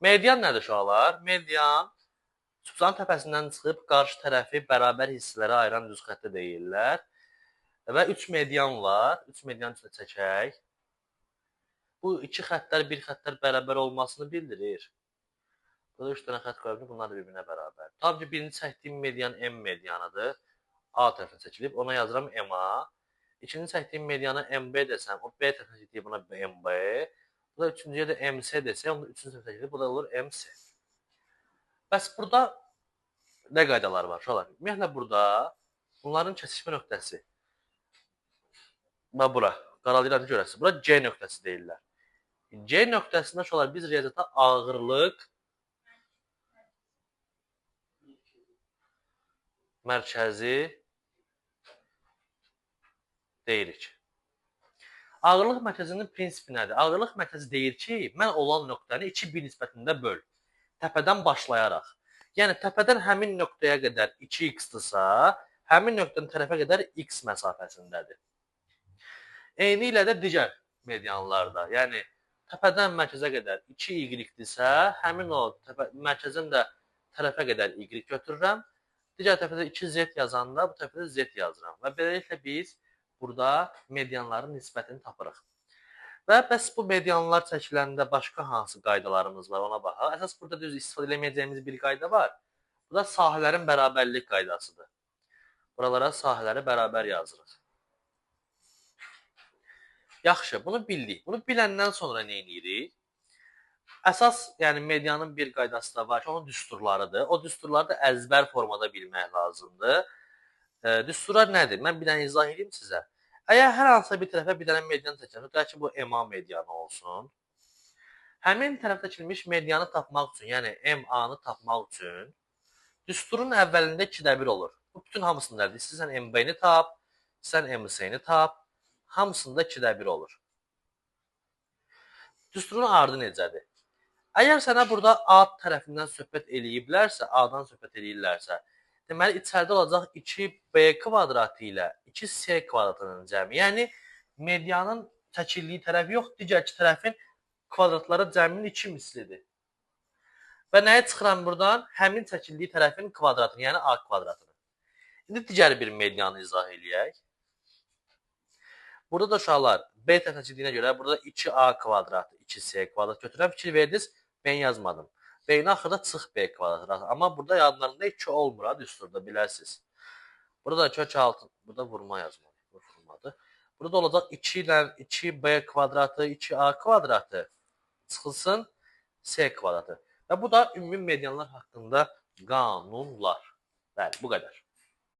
Median nədir uşaqlar? Median sübzanın təpəsindən çıxıb qarşı tərəfi bərabər hissələrə ayıran düz xətti deyirlər. Və 3 median var. 3 median üstə çəkək. Bu iki xəttlər bir xəttlər bərabər olmasını bildirir. Burada 3 dənə xətt qoyabilir, bunlar da bir-birinə bərabər. Tabii ki, birinci çəkdiyim median M medianıdır. A tərəfinə çəkilib, ona yazıram MA. İkinci çəkdiyim medianı MB desəm, o B tərəfinə çəkilib, buna MB. Bu da üçüncüyə də MC desək, onda üçüncü tərəfinə çəkilib, bu da olur MC. Bəs burada nə qaydalar var uşaqlar? Ümumiyyətlə burada bunların kəsişmə nöqtəsi və bura, qaralayıram görəsiniz. Bura C nöqtəsi deyirlər. C nöqtəsində uşaqlar biz riyaziyyata ağırlıq mərkəzi deyirik. Ağırlıq mərkəzinin prinsipi nədir? Ağırlıq mərkəzi deyir ki, mən olan nöqtəni 2-1 nisbətində böl. Təpədən başlayaraq. Yəni, təpədən həmin nöqtəyə qədər 2x-dırsa, həmin nöqtənin tərəfə qədər x məsafəsindədir. Eyni ilə də digər medianlarda. Yəni, təpədən mərkəzə qədər 2y-dirsə, həmin o mərkəzin də tərəfə qədər y götürürəm. Digər tərəfdə 2z yazanda, bu tərəfdə z yazıram. Və beləliklə biz burada medianların nisbətini tapırıq. Və bəs bu medianlar çəkiləndə başqa hansı qaydalarımız var, ona baxaq. Əsas burada düz istifadə edəcəyimiz bir qayda var. Bu da sahələrin bərabərlik qaydasıdır. Buralara sahələri bərabər yazırıq. Yaxşı, bunu bildik. Bunu biləndən sonra nə edirik? Əsas, yəni medianın bir qaydası da var ki, onun düsturlarıdır. O düsturları da əzbər formada bilmək lazımdır. Düsturlar nədir? Mən bir dənə izah edeyim sizə. Əgər hər hansısa bir tərəfə bir dənə median çəkilsə, deyək ki, bu MA medianı olsun. Həmin tərəfdə çəkilmiş medianı tapmaq üçün, yəni MA-nı tapmaq üçün düsturun əvvəlində 2-1 olur. Bu bütün hamısındadır. İstəyirsən MB-ni tap, istəyirsən MC-ni tap, hamısında 2-1 olur. Düsturun ardı necədir? Əgər sənə burada A tərəfindən söhbət eləyiblərsə, A-dan söhbət eləyirlərsə, deməli, içəridə olacaq 2B kvadratı ilə 2C kvadratının cəmi. Yəni, medianın çəkildiyi tərəf yox, digər iki tərəfin kvadratları cəminin 2 mislidir. Və nəyə çıxıram buradan? Həmin çəkildiyi tərəfin kvadratını, yəni A kvadratını. İndi digər bir medianı izah eləyək. Burada da uşaqlar, B tərəfinə çəkildiyinə görə, burada 2A kvadratı, 2C kvadrat götürəm. Fikir verdiniz, ben yazmadım. B'nin axırda çıx B kvadrat. Amma burada yanlarında 2 olmur, düsturda bilərsiniz. Burada kök altı, burada vurma yazmalı. Vurmadı. Burada olacaq 2 ilə 2B kvadratı, 2A kvadratı çıxılsın C kvadratı. Və bu da ümumi medianlar haqqında qanunlar. Bəli, bu qədər.